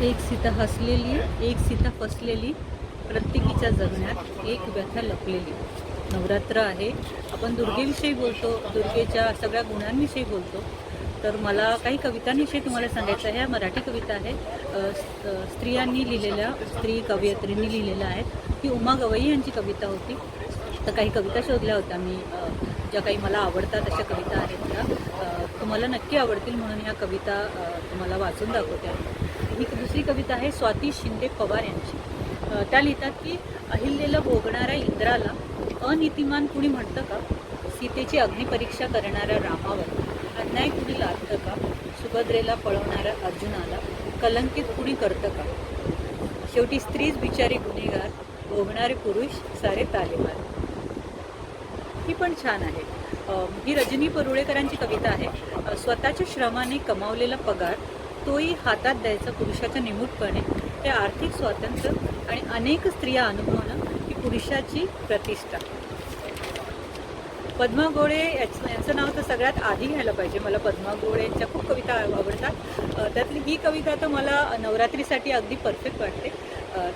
एक सीता हसलेली, एक सीता फसलेली, प्रत्येकीच्या जगण्यात एक व्यथा लपलेली. नवरात्र आहे, आपण दुर्गेविषयी बोलतो, दुर्गेच्या सगळ्या गुणांविषयी बोलतो. तर मला काही कवितांविषयी तुम्हाला सांगायचं आहे. ह्या मराठी कविता आहे, स्त्रियांनी लिहिलेल्या, स्त्री कवयित्रींनी लिहिलेल्या आहेत. ही उमा गवई यांची कविता होती. तर काही कविता शोधल्या होत्या मी, ज्या काही मला आवडतात अशा कविता आहेत त्या. तुम्हाला नक्की आवडतील म्हणून ह्या कविता तुम्हाला वाचून दाखवते. ही दुसरी कविता आहे स्वाती शिंदे पवार यांची. त्या लिहितात की अहिल्याला भोगणाऱ्या इंद्राला अनितिमान कुणी म्हणतं का? सीतेची अग्निपरीक्षा करणाऱ्या रामावर अन्याय कुणी लादतं का? सुभद्रेला पळवणाऱ्या अर्जुनाला कलंकित कुणी करतं का? शेवटी स्त्रीच बिचारी गुन्हेगार, भोगणारे पुरुष सारे तालेमार. ही पण छान आहे. ही रजनी परुळेकरांची कविता आहे. स्वतःच्या श्रमाने कमावलेला पगार तोही हातात द्यायचा पुरुषाच्या निमूटपणे, ते आर्थिक स्वातंत्र्य आणि अनेक स्त्रिया अनुभवणं ही पुरुषाची प्रतिष्ठा. पद्मा गोळे यांचं नाव तर सगळ्यात आधी घ्यायला पाहिजे. मला पद्मा गोळे यांच्या खूप कविता आवडतात. त्यातली ही कविता तर मला नवरात्रीसाठी अगदी परफेक्ट वाटते.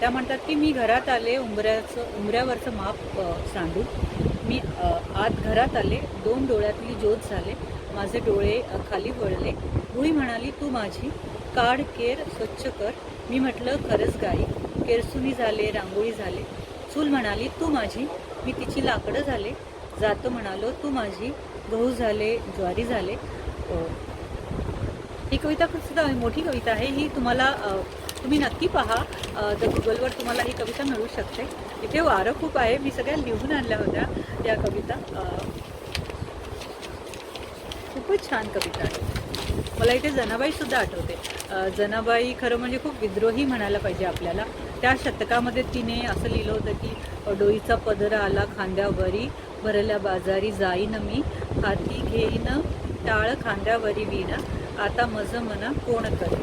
त्या म्हणतात की मी घरात आले उंबऱ्यावरचं माप सांडू, मी आत घरात आले, दोन डोळ्यातली ज्योत झाले, माझे डोळे खाली वळले, गुळी म्हणाली तू माझी, काढ केर स्वच्छ कर, मी म्हटलं खरंच गाई, केरसुनी झाले, रांगोळी झाले, चूल म्हणाली तू माझी, मी तिची लाकडं झाले, जातो म्हणालो तू माझी, गहू झाले, ज्वारी झाले. ही कविता खूप सुद्धा मोठी कविता आहे. ही तुम्ही नक्की पहा. गुगलवर तुम्हाला ही कविता मिळू शकते. इथे वारं खूप आहे. मी सगळ्या लिहून आणल्या होत्या या कविता. खूपच छान कविता आहे. मला इथे जनाबाईसुद्धा आठवते. जनाबाई खरं म्हणजे खूप विद्रोही म्हणायला पाहिजे आपल्याला. त्या शतकामध्ये तिने असं लिहिलं होतं की डोईचा पदर आला खांद्यावरी, भरल्या बाजारी जाईन मी, हाती घेईन टाळ खांद्यावरी विणा, आता मज मना कोण करे.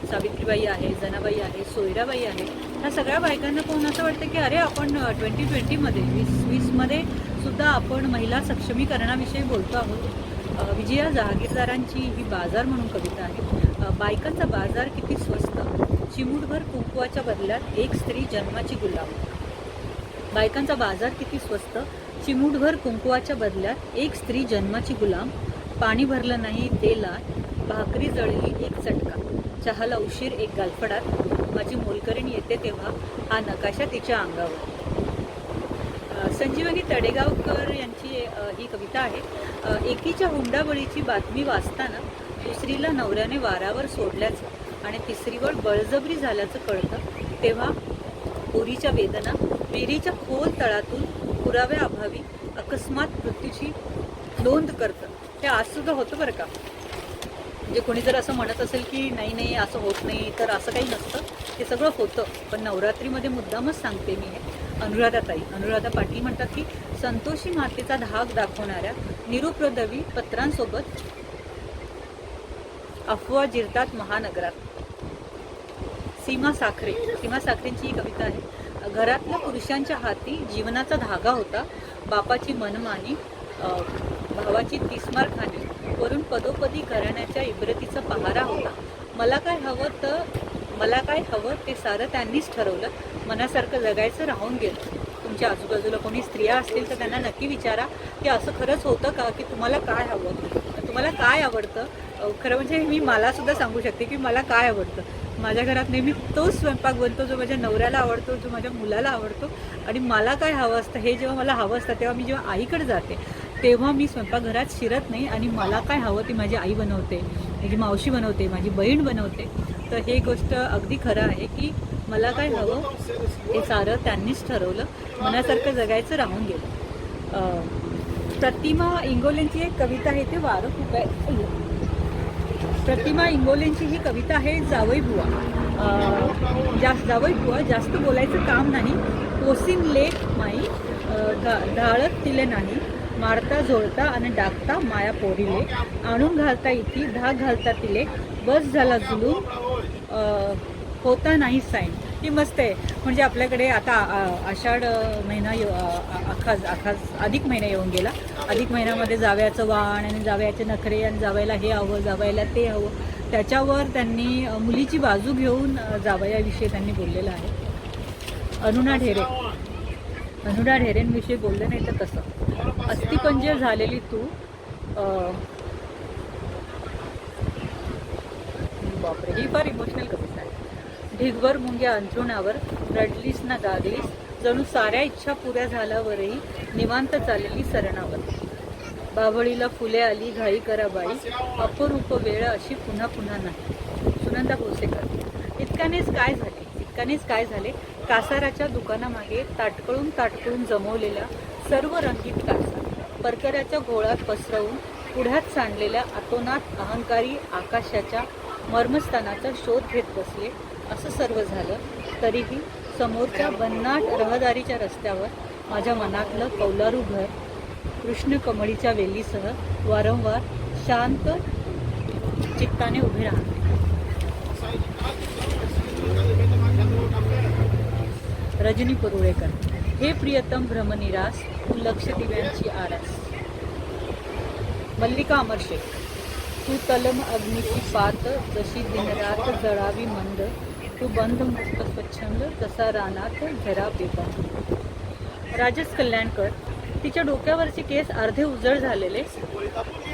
सावित्रीबाई आहे, जनाबाई आहे, सोयराबाई आहे. ह्या सगळ्या बायकांना पाहून असं वाटतं की अरे आपण 2020मध्ये 2020मध्ये सुद्धा आपण महिला सक्षमीकरणाविषयी बोलतो आहोत. विजया जहागीरदारांची ही बाजार म्हणून कविता आहे. बायकांचा बाजार किती स्वस्त, चिमूटभर कुंकवाच्या बदल्यात एक स्त्री जन्माची गुलाम. बायकांचा बाजार किती स्वस्त, चिमूटभर कुंकवाच्या बदल्यात एक स्त्री जन्माची गुलाम. पाणी भरलं नाही तेला, भाकरी जळली एक चटका, चहाला उशीर एक गालफडात, माझी मोलकरीण येते तेव्हा हा नकाशा तिच्या अंगावर. संजीवनी तडेगावकर यांची ही कविता आहे. एकीच्या हुंडाबळीची बातमी वाचताना दुसरीला नवऱ्याने वारावर सोडल्याचं आणि तिसरीवर बळजबरी झाल्याचं कळतं तेव्हा पोरीच्या वेदना विहिरीच्या खोल तळातून पुराव्या अभावी अकस्मात मृत्यूची नोंद करतं. हे आजसुद्धा होतं बरं का. म्हणजे कोणी जर असं म्हणत असेल की नाही नाही असं होत नाही, तर असं काही नसतं. हे सगळं होतं. पण नवरात्रीमध्ये मुद्दामच सांगते मी हे. अनुराधा पाटील म्हणतात की संतोषी मातेचा धाक दाखवणाऱ्या निरुपद्रवी पत्रांसोबत अफवा जिरतात महानगरात. सीमा साखरेंची ही कविता आहे. घरातल्या पुरुषांच्या हाती जीवनाचा धागा होता, बापाची मनमानी, भावाची तिस्मार खाणी, वरून पदोपदी घराण्याच्या इब्रतीचा पहारा होता. मला काय हवं ते सारं त्यांनीच ठरवलं, मनासारखं जगायचं राहून गेलं. तुमच्या आजूबाजूला कोणी स्त्रिया असतील तर त्यांना नक्की विचारा की असं खरंच होतं का, की तुम्हाला काय हवं, तुम्हाला काय आवडतं. खरं म्हणजे मला सुद्धा सांगू शकते की मला काय आवडतं. माझ्या घरात नेहमी तोच स्वयंपाक बनतो जो माझ्या नवऱ्याला आवडतो, जो माझ्या मुलाला आवडतो. आणि मला काय हवं असतं हे जेव्हा मला हवं असतं तेव्हा मी जेव्हा आईकडे जाते तेव्हा मी स्वयंपाकघरात शिरत नाही आणि मला काय हवं ती माझी आई बनवते, माझी मावशी बनवते, माझी बहीण बनवते. तर हे गोष्ट अगदी खरं आहे की मला काय हवं हे सारं त्यांनीच ठरवलं, मनासारखं जगायचं राहून गेलं. प्रतिमा इंगोलेंची एक कविता आहे. ते वारं खूप आहे. प्रतिमा इंगोलेंची ही कविता आहे जावई बुवा. जास्त बोलायचं काम नाही, पोसीन लेख माई, ढाळत तिले नाही, मारता झोळता आणि डाकता माया पोरीले, आणून घालता इथे धाक घालता तिले, बस झाला जुलूम होता नाही साईन. ही मस्त आहे. म्हणजे आपल्याकडे आता आषाढ महिना अधिक महिना येऊन गेला. अधिक महिन्यामध्ये जावयाचं वाण आणि जावयाचे नखरे आणि जावयाला हे हवं, जावयाला ते हवं. त्याच्यावर त्यांनी मुलीची बाजू घेऊन जावयाविषयी त्यांनी बोललेलं आहे. अनुरा ढेरेंविषयी बोलले नाही तर कसं. अस्थिपंजर झालेली तू, बापरे, ही फार इमोशनल कविता आहे. ढिगभर मुंग्या अंथरुणावर, रडलीस ना गागलीस, जणू साऱ्या इच्छा पुऱ्या झाल्यावरही निवांत चाललेली सरणावर. बाभळीला फुले आली घाई करा बाई, अपरूप वेळ अशी पुन्हा पुन्हा नाही. सुनंदा भोसेकर. इतकानेच काय झाले. कासाराच्या दुकानामागे ताटकळून जमवलेल्या सर्व रंगीत कासा, परकऱ्याच्या घोळात पसरवून पुढ्यात सांडलेल्या अतोनात अहंकारी आकाशाच्या मर्मस्थानाचा शोध घेत बसले. असं सर्व झालं तरीही समोरच्या भन्नाट रहदारीच्या रस्त्यावर माझ्या मनातलं कौलारू घर कृष्णकमळीच्या वेलीसह वारंवार शांत चित्ताने उभे राहते. रजनी परुळेकर. हे प्रियतम भ्रमनिरास, तू लक्ष दिव्यांची आरास. मल्लिका अमरशेख. तू तलम अग्नीची पात, जशी दिनरात जळावी मंद, तू बंध मुक्त स्वच्छंद, जसा रानात झरा बेबंद. राजस कल्याणकर. तिच्या डोक्यावरचे केस अर्धे उजळ झालेले,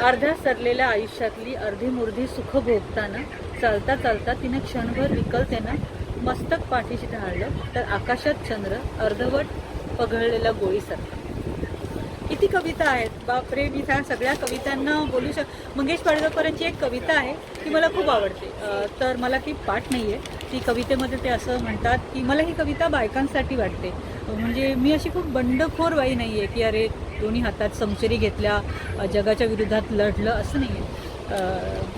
अर्ध्या सरलेल्या आयुष्यातली अर्धी मुर्धी सुख भोगताना चालता चालता तिने क्षणभर विकलतेनं मस्तक पाठीशी ढाळलं, तर आकाशात चंद्र अर्धवट पघळलेला गोळीसारखा. किती कविता आहेत, बापरे. मी त्या सगळ्या कवितांना बोलू मंगेश पाडगावकरांची एक कविता आहे ती मला खूप आवडते, तर मला ती पाठ नाही आहे. ती कवितेमध्ये ते असं म्हणतात की मला ही कविता बायकांसाठी वाटते. म्हणजे मी अशी खूप बंडखोर बाई नाही आहे की अरे दोन्ही हातात समशेरी घेतल्या जगाच्या विरोधात लढलं, असं नाही आहे.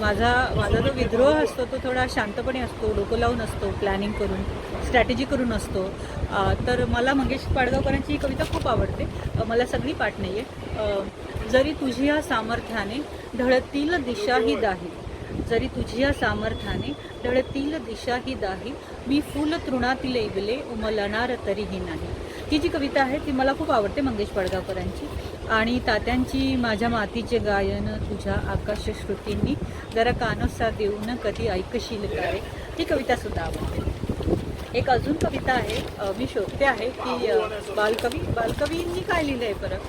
माझा जो विद्रोह असतो तो थोडा शांतपणे असतो, डोकं लावून असतो, प्लॅनिंग करून, स्ट्रॅटेजी करून असतो. तर मला मंगेश पाडगावकरांची ही कविता खूप आवडते. मला सगळी पाठ नाही आहे. जरी तुझ्या सामर्थ्याने ढळतील दिशा ही दाही, जरी तुझ्या सामर्थ्याने ढळतील दिशा ही दाही, मी फुल तृणातील इवले उमलणार तरीही नाही. ही जी कविता आहे ती मला खूप आवडते मंगेश पाडगावकरांची. आणि तात्यांची माझ्या मातीचे गायन तुझ्या आकाशश्रुतींनी, जरा कानोसा देऊन कधी ऐकशील का रे, ही कवितासुद्धा आवडते. एक अजून कविता आहे, मी शोधते आहे की बालकवींनी काय लिहिलं आहे परत.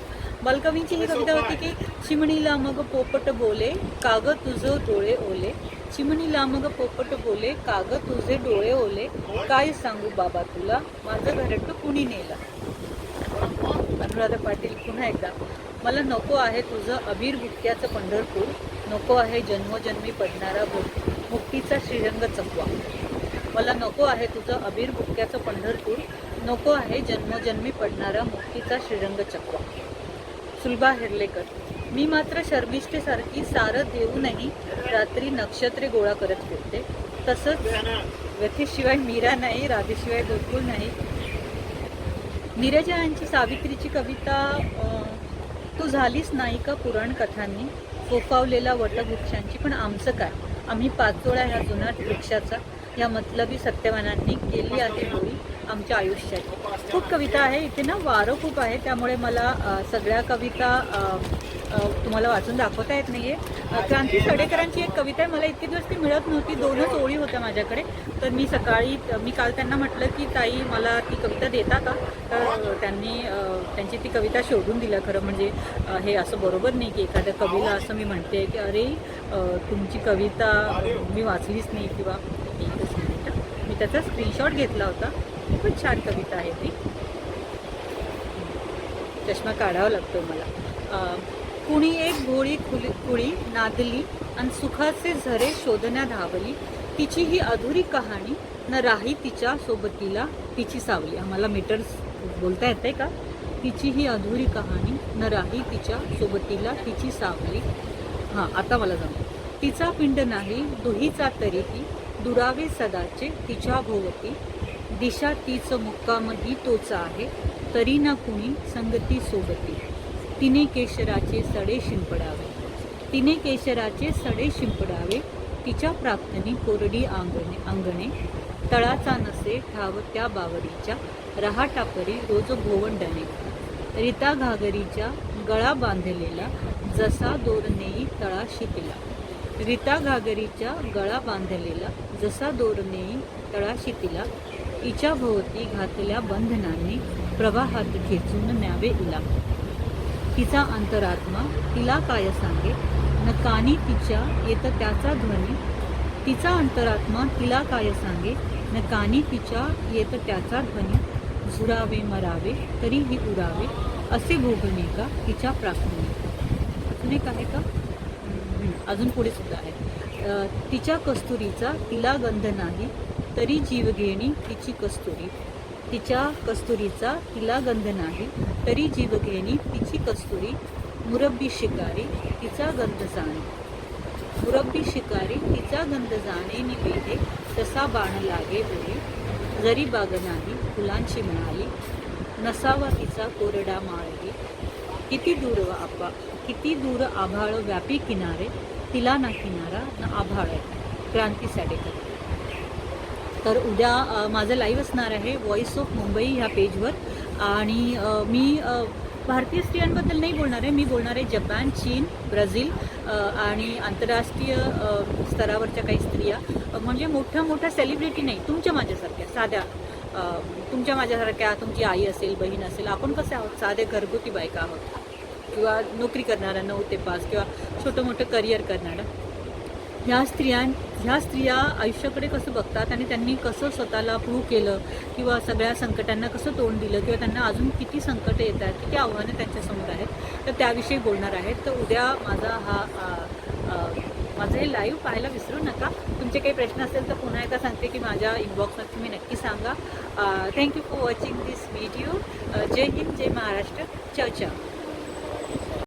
बालकवींची ही कविता होती की चिमणीला मग पोपट बोले, काग तुझं डोळे ओले, चिमणीला मग पोपट बोले, काग तुझे डोळे ओले, काय सांगू बाबा तुला, माझं घरटं कुणी नेलं. अनुराधा पाटील. पुन्हा एकदा. मला नको आहे तुझं अबीर बुक्क्याचं पंढरपूर, नको आहे जन्मोजन्मी पडणारा मुक्तीचा श्रीरंग चकवा. मला नको आहे तुझं अबीर बुक्क्याचं पंढरपूर, नको आहे जन्मोजन्मी पडणारा मुक्तीचा श्रीरंग चकवा. सुलभा हेर्लेकर. मी मात्र शर्मिष्ठेसारखी सारं देऊनही रात्री नक्षत्रे गोळा करत फिरते. तसंच व्यथेशिवाय मीरा नाही, राधेशिवाय गोकुळ नाही. नीरजा यांची सावित्रीची कविता. तू झालीस नायिका पुराण कथांनी, फोफावलेला वटवृक्षांची, पण आमचं काय, आम्ही पाचोळा ह्या जुनाट वृक्षाचा, या मतलबी सत्यवानांनी केली आहे होळी आमच्या आयुष्याची. खूप कविता आहे इथे ना, वारं खूप आहे, त्यामुळे मला सगळ्या कविता तुम्हाला वाचून दाखवता येत नाही आहे. क्रांती सडेकरांची एक कविता आहे, मला इतके दिवस ती मिळत नव्हती, 2च ओळी होत्या माझ्याकडे. तर मी काल त्यांना म्हटलं की ताई मला ती कविता देता का, तर त्यांची ती कविता शोधून दिल्या. खरं म्हणजे हे असं बरोबर नाही की एखाद्या कवीला असं मी म्हणते की अरे तुमची कविता मी वाचलीच नाही, किंवा एकच मिनिट, मी त्याचा स्क्रीनशॉट घेतला होता. खूपच छान कविता आहे ती. चष्मा काढावा लागतो मला. कुणी एक भोळी कुळी नादली आणि सुखाचे झरे शोधण्या धावली, तिची ही अधुरी कहाणी न राही तिच्या सोबतीला तिची सावली. आम्हाला मीटर्स बोलता येते का. तिची ही अधुरी कहाणी न राही तिच्या सोबतीला तिची सावली. हां, आता मला जमलं. तिचा पिंड नाही दुहीचा तरीही, दुरावे सदाचे तिच्या भोवती, दिशा तीच मुक्कामही तोच आहे, तरी ना कुणी संगती सोबती. तिने केशराचे सडे शिंपडावे, तिने केशराचे सडे शिंपडावे, तिच्या प्रार्थनी कोरडी अंगणे, तळाचा नसे ठाव त्या बावडीच्या, रहाटापरी रोज भोवंडणे, रिता घागरीच्या गळा बांधलेला, जसा दोरनेई तळा शिपिला. रीता घागरीच्या गळा बांधलेला, जसा दोर नेई तळाशी तिला, हिच्या भोवती घातल्या बंधनांनी प्रवाहात खेचून न्यावे इला. तिचा अंतरात्मा तिला काय सांगे, न कानी तिच्या येत त्याचा ध्वनी. तिचा अंतरात्मा तिला काय सांगे, न कानी तिच्या येत त्याचा ध्वनी. झुरावे मरावे तरीही उरावे, असे भोगणे का तिच्या प्रार्थने. अजून एक आहे का? अजून पुढे सुद्धा आहे. तिच्या कस्तुरीचा तिला गंध नाही, तरी जीव घेणी तिची कस्तुरी. तिच्या कस्तुरीचा तिला गंध नाही, तरी जीव घेणी तिची कस्तुरी. मुरब्बी शिकारी तिचा गंध जाणे, मुरब्बी शिकारी तिचा गंध जाणे निवेदे, तसा बाण लागे बोली. जरी बाग नाही फुलांची मिळाली, नसावा तिचा कोरडा माळही. किती दूर आभाळ व्यापी किनारे, तिला ना किनारा ना आभाळ आहे. क्रांती साडेकर. तर उद्या माझं लाईव्ह असणार आहे व्हॉइस ऑफ मुंबई ह्या पेजवर. आणि मी भारतीय स्त्रियांबद्दल नाही बोलणार आहे, मी बोलणार आहे जपान, चीन, ब्राझील आणि आंतरराष्ट्रीय स्तरावरच्या काही स्त्रिया, म्हणजे मोठ्या मोठ्या सेलिब्रिटी नाही, तुमच्या माझ्यासारख्या साध्या, तुमच्या माझ्यासारख्या, तुमची आई असेल, बहीण असेल, आपण कसे आहोत, साधे घरगुती बायका आहोत, किंवा नोकरी करणाऱ्या 9 ते 5, किंवा छोटं मोठं करिअर करणाऱ्या. ह्या स्त्रिया आयुष्याकडे कसं बघतात आणि त्यांनी कसं स्वतःला प्रूव्ह केलं, किंवा सगळ्या संकटांना कसं तोंड दिलं, किंवा त्यांना अजून किती संकटं येतात, किती आव्हानं त्यांच्यासमोर आहेत, तर त्याविषयी बोलणार आहेत. तर उद्या माझं हे लाईव्ह पाहायला विसरू नका. तुमचे काही प्रश्न असेल तर पुन्हा एकदा सांगते की माझ्या इनबॉक्समध्ये तुम्ही नक्की सांगा. Thank you for watching this video. जय हिंद, जय महाराष्ट्र. चाव चाव.